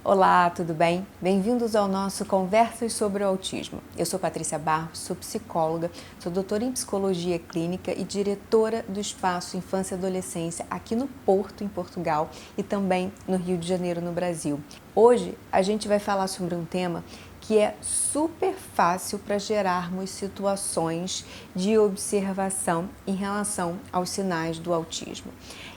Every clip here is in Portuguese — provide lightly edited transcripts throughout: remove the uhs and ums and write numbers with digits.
Olá, tudo bem? Bem-vindos ao nosso Conversas sobre o Autismo. Eu sou Patrícia Barros, sou psicóloga, sou doutora em Psicologia Clínica e diretora do Espaço Infância e Adolescência aqui no Porto, em Portugal, e também no Rio de Janeiro, no Brasil. Hoje a gente vai falar sobre um tema que é super fácil para gerarmos situações de observação em relação aos sinais do autismo.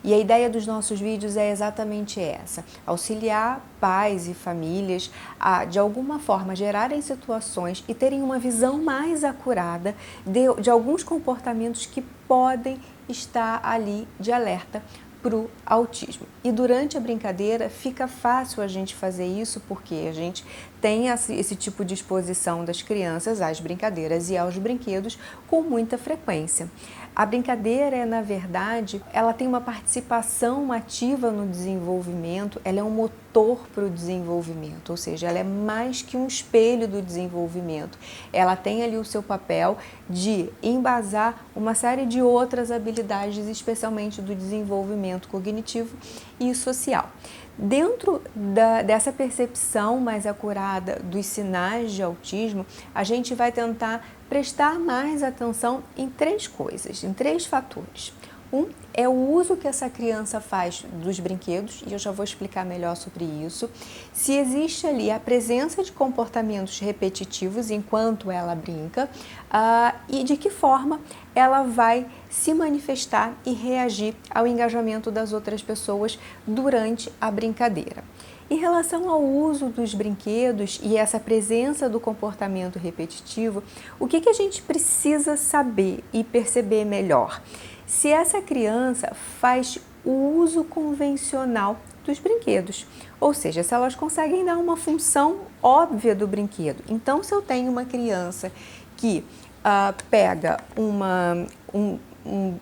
E a ideia dos nossos vídeos é exatamente essa: auxiliar pais e famílias a, de alguma forma, gerarem situações e terem uma visão mais acurada de alguns comportamentos que podem estar ali de alerta para o autismo. E durante a brincadeira fica fácil a gente fazer isso porque a gente tem esse tipo de exposição das crianças às brincadeiras e aos brinquedos com muita frequência. A brincadeira na verdade, ela tem uma participação ativa no desenvolvimento, ela é um motor para o desenvolvimento, ou seja, ela é mais que um espelho do desenvolvimento. Ela tem ali o seu papel de embasar uma série de outras habilidades, especialmente do desenvolvimento cognitivo e social. Dentro dessa percepção mais acurada dos sinais de autismo, a gente vai tentar prestar mais atenção em três coisas, em três fatores. Um é o uso que essa criança faz dos brinquedos, e eu já vou explicar melhor sobre isso. Se existe ali a presença de comportamentos repetitivos enquanto ela brinca, e de que forma ela vai se manifestar e reagir ao engajamento das outras pessoas durante a brincadeira. Em relação ao uso dos brinquedos e essa presença do comportamento repetitivo, o que a gente precisa saber e perceber melhor? Se essa criança faz o uso convencional dos brinquedos, ou seja, se elas conseguem dar uma função óbvia do brinquedo. Então, se eu tenho uma criança que pega um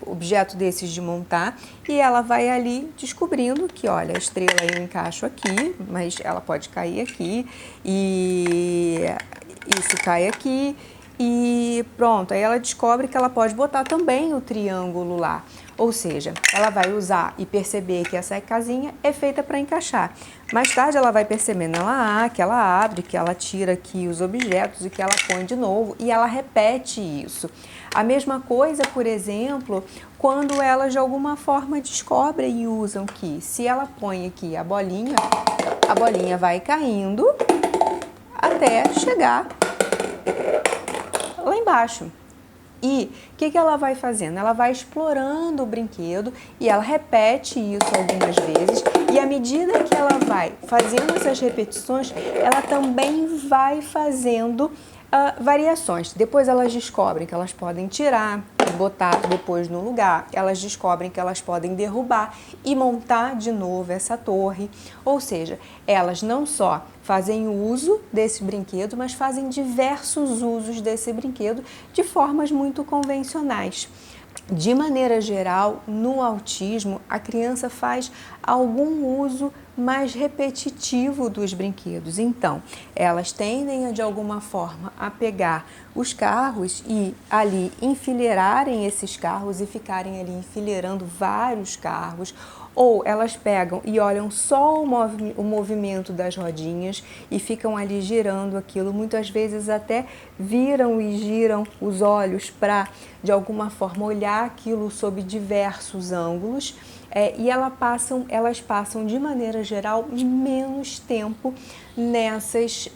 objeto desses de montar e ela vai ali descobrindo que, olha, a estrela eu encaixo aqui, mas ela pode cair aqui e isso cai aqui e pronto, aí ela descobre que ela pode botar também o triângulo lá. Ou seja, ela vai usar e perceber que essa casinha é feita para encaixar. Mais tarde ela vai percebendo que ela abre, que ela tira aqui os objetos e que ela põe de novo e ela repete isso. A mesma coisa, por exemplo, quando elas de alguma forma descobrem e usam que se ela põe aqui a bolinha vai caindo até chegar lá embaixo. E o que ela vai fazendo? Ela vai explorando o brinquedo e ela repete isso algumas vezes e à medida que ela vai fazendo essas repetições, ela também vai fazendo variações. Depois elas descobrem que elas podem tirar e botar depois no lugar. Elas descobrem que elas podem derrubar e montar de novo essa torre. Ou seja, elas não só fazem uso desse brinquedo, mas fazem diversos usos desse brinquedo de formas muito convencionais. De maneira geral, no autismo, a criança faz algum uso mais repetitivo dos brinquedos. Então, elas tendem de alguma forma a pegar os carros e ali enfileirarem esses carros e ficarem ali enfileirando vários carros. Ou elas pegam e olham só o movimento das rodinhas e ficam ali girando aquilo. Muitas vezes até viram e giram os olhos para, de alguma forma, olhar aquilo sob diversos ângulos. E elas passam, de maneira geral, menos tempo nessas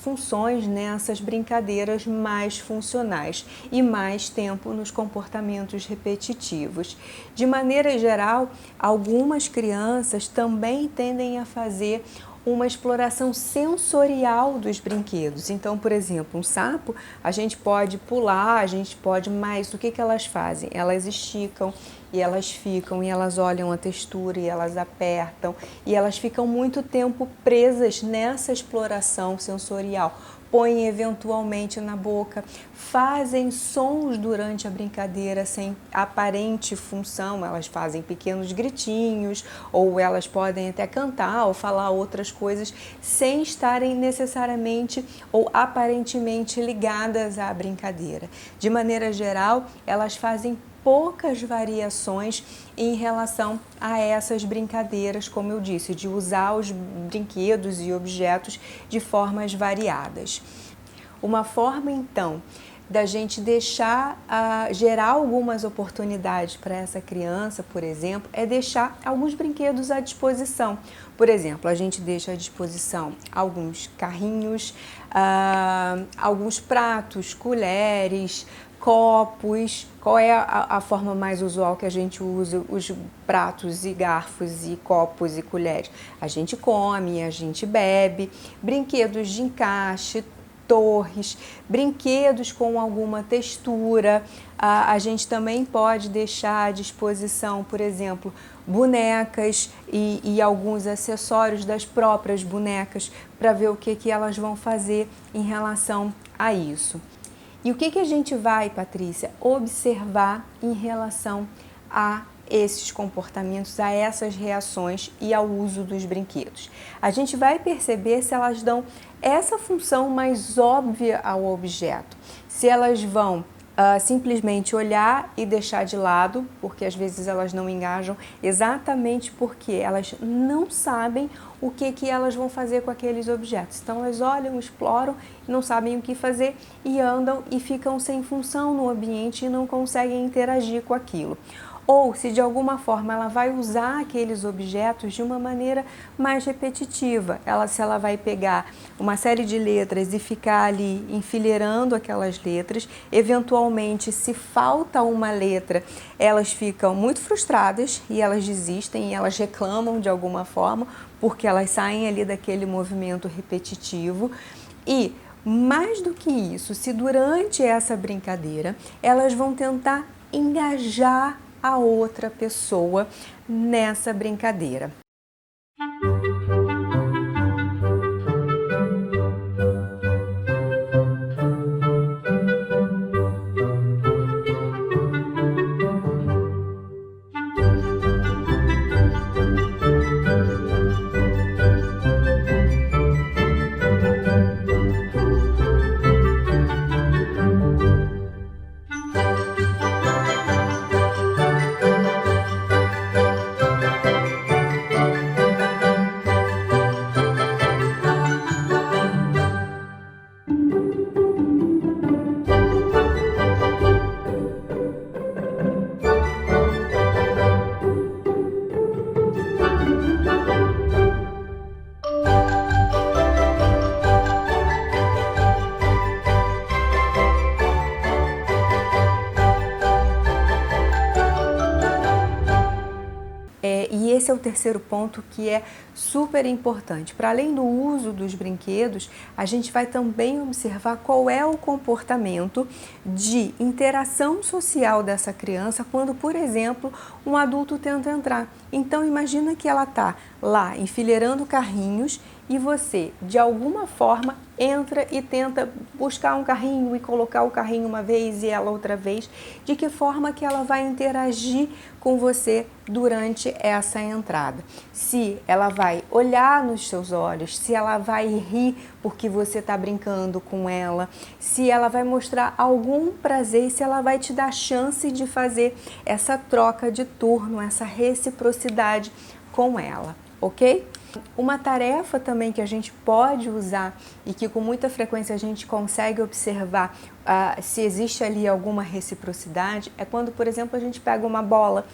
funções, nessas brincadeiras mais funcionais e mais tempo nos comportamentos repetitivos. De maneira geral, algumas crianças também tendem a fazer uma exploração sensorial dos brinquedos. Então, por exemplo, um sapo, a gente pode pular, mas o que elas fazem? Elas esticam e elas ficam e elas olham a textura e elas apertam e elas ficam muito tempo presas nessa exploração sensorial. Põem eventualmente na boca, fazem sons durante a brincadeira sem aparente função, elas fazem pequenos gritinhos ou elas podem até cantar ou falar outras coisas sem estarem necessariamente ou aparentemente ligadas à brincadeira. De maneira geral, elas fazem poucas variações em relação a essas brincadeiras, como eu disse, de usar os brinquedos e objetos de formas variadas. Uma forma, então, da gente deixar gerar algumas oportunidades para essa criança, por exemplo, é deixar alguns brinquedos à disposição. Por exemplo, a gente deixa à disposição alguns carrinhos, alguns pratos, colheres, copos. Qual é a forma mais usual que a gente usa os pratos e garfos e copos e colheres? A gente come, a gente bebe, brinquedos de encaixe, torres, brinquedos com alguma textura. A gente também pode deixar à disposição, por exemplo, bonecas e alguns acessórios das próprias bonecas para ver o que elas vão fazer em relação a isso. E o que a gente vai, Patrícia, observar em relação a esses comportamentos, a essas reações e ao uso dos brinquedos? A gente vai perceber se elas dão essa função mais óbvia ao objeto, se elas vão simplesmente olhar e deixar de lado, porque às vezes elas não engajam, exatamente porque elas não sabem o que elas vão fazer com aqueles objetos. Então elas olham, exploram, não sabem o que fazer e andam e ficam sem função no ambiente e não conseguem interagir com aquilo. Ou se de alguma forma ela vai usar aqueles objetos de uma maneira mais repetitiva. Se ela vai pegar uma série de letras e ficar ali enfileirando aquelas letras, eventualmente se falta uma letra, elas ficam muito frustradas e elas desistem e elas reclamam de alguma forma, porque elas saem ali daquele movimento repetitivo. E mais do que isso, se durante essa brincadeira elas vão tentar engajar a outra pessoa nessa brincadeira. E esse é o terceiro ponto que é super importante. Para além do uso dos brinquedos, a gente vai também observar qual é o comportamento de interação social dessa criança quando, por exemplo, um adulto tenta entrar. Então imagina que ela está lá enfileirando carrinhos e você, de alguma forma, entra e tenta buscar um carrinho e colocar o carrinho uma vez e ela outra vez. De que forma que ela vai interagir com você durante essa entrada? Se ela vai olhar nos seus olhos, se ela vai rir porque você está brincando com ela, se ela vai mostrar algum prazer, se ela vai te dar chance de fazer essa troca de turno, essa reciprocidade com ela, ok? Uma tarefa também que a gente pode usar e que com muita frequência a gente consegue observar se existe ali alguma reciprocidade é quando, por exemplo, a gente pega uma bola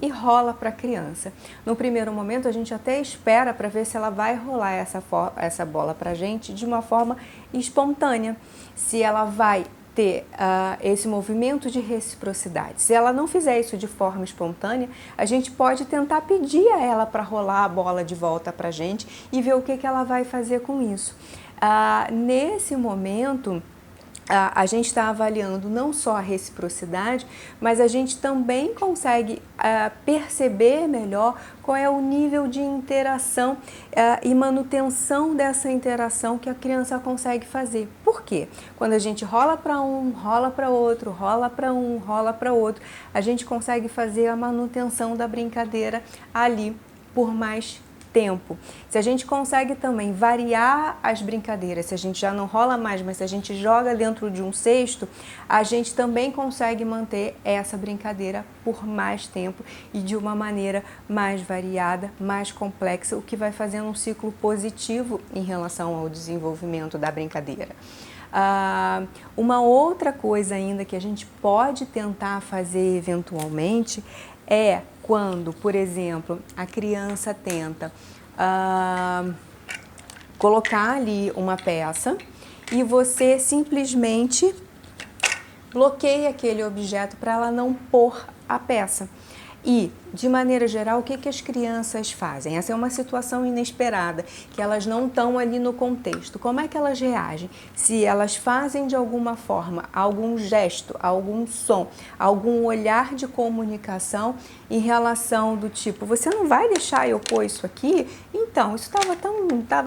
e rola para a criança. No primeiro momento a gente até espera para ver se ela vai rolar essa bola para a gente de uma forma espontânea, se ela vai ter esse movimento de reciprocidade. Se ela não fizer isso de forma espontânea, a gente pode tentar pedir a ela para rolar a bola de volta para a gente e ver o que ela vai fazer com isso. Nesse momento, a gente está avaliando não só a reciprocidade, mas a gente também consegue perceber melhor qual é o nível de interação e manutenção dessa interação que a criança consegue fazer. Por quê? Quando a gente rola para um, rola para outro, rola para um, rola para outro, a gente consegue fazer a manutenção da brincadeira ali por mais tempo. Se a gente consegue também variar as brincadeiras, se a gente já não rola mais, mas se a gente joga dentro de um cesto, a gente também consegue manter essa brincadeira por mais tempo e de uma maneira mais variada, mais complexa, o que vai fazendo um ciclo positivo em relação ao desenvolvimento da brincadeira. Uma outra coisa ainda que a gente pode tentar fazer eventualmente é quando, por exemplo, a criança tenta colocar ali uma peça e você simplesmente bloqueia aquele objeto para ela não pôr a peça. E, de maneira geral, o que as crianças fazem? Essa é uma situação inesperada, que elas não estão ali no contexto. Como é que elas reagem? Se elas fazem de alguma forma algum gesto, algum som, algum olhar de comunicação em relação do tipo, você não vai deixar eu pôr isso aqui? Então, isso estava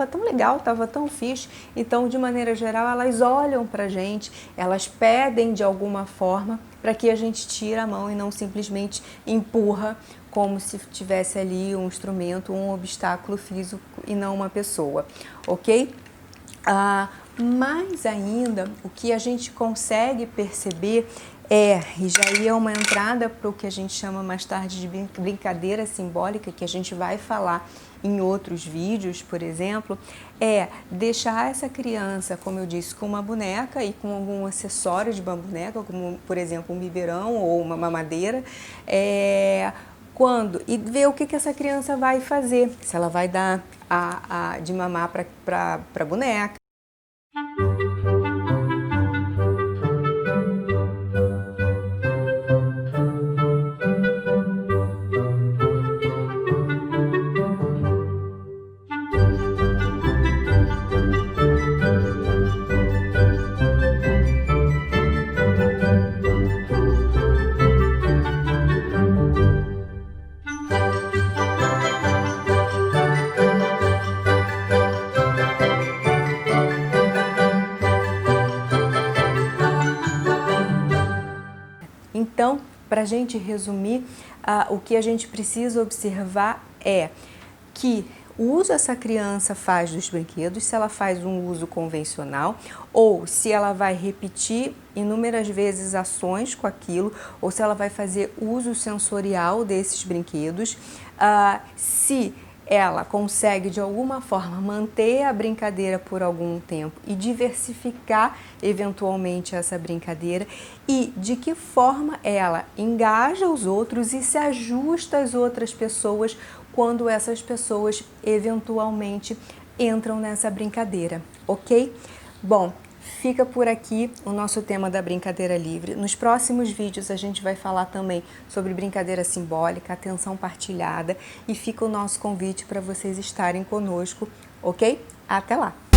tão legal, estava tão fixe. Então, de maneira geral, elas olham para a gente, elas pedem de alguma forma para que a gente tire a mão e não simplesmente empurra como se tivesse ali um instrumento, um obstáculo físico e não uma pessoa, ok? Mais ainda, o que a gente consegue perceber e já é uma entrada para o que a gente chama mais tarde de brincadeira simbólica, que a gente vai falar em outros vídeos, por exemplo, é deixar essa criança, como eu disse, com uma boneca e com algum acessório de uma boneca, como, por exemplo, um biberão ou uma mamadeira, e ver o que essa criança vai fazer, se ela vai dar de mamar para a boneca. Então, para a gente resumir, o que a gente precisa observar é que o uso essa criança faz dos brinquedos, se ela faz um uso convencional ou se ela vai repetir inúmeras vezes ações com aquilo ou se ela vai fazer uso sensorial desses brinquedos, se ela consegue de alguma forma manter a brincadeira por algum tempo e diversificar eventualmente essa brincadeira e de que forma ela engaja os outros e se ajusta às outras pessoas quando essas pessoas eventualmente entram nessa brincadeira, ok? Bom, fica por aqui o nosso tema da brincadeira livre. Nos próximos vídeos a gente vai falar também sobre brincadeira simbólica, atenção partilhada e fica o nosso convite para vocês estarem conosco, ok? Até lá!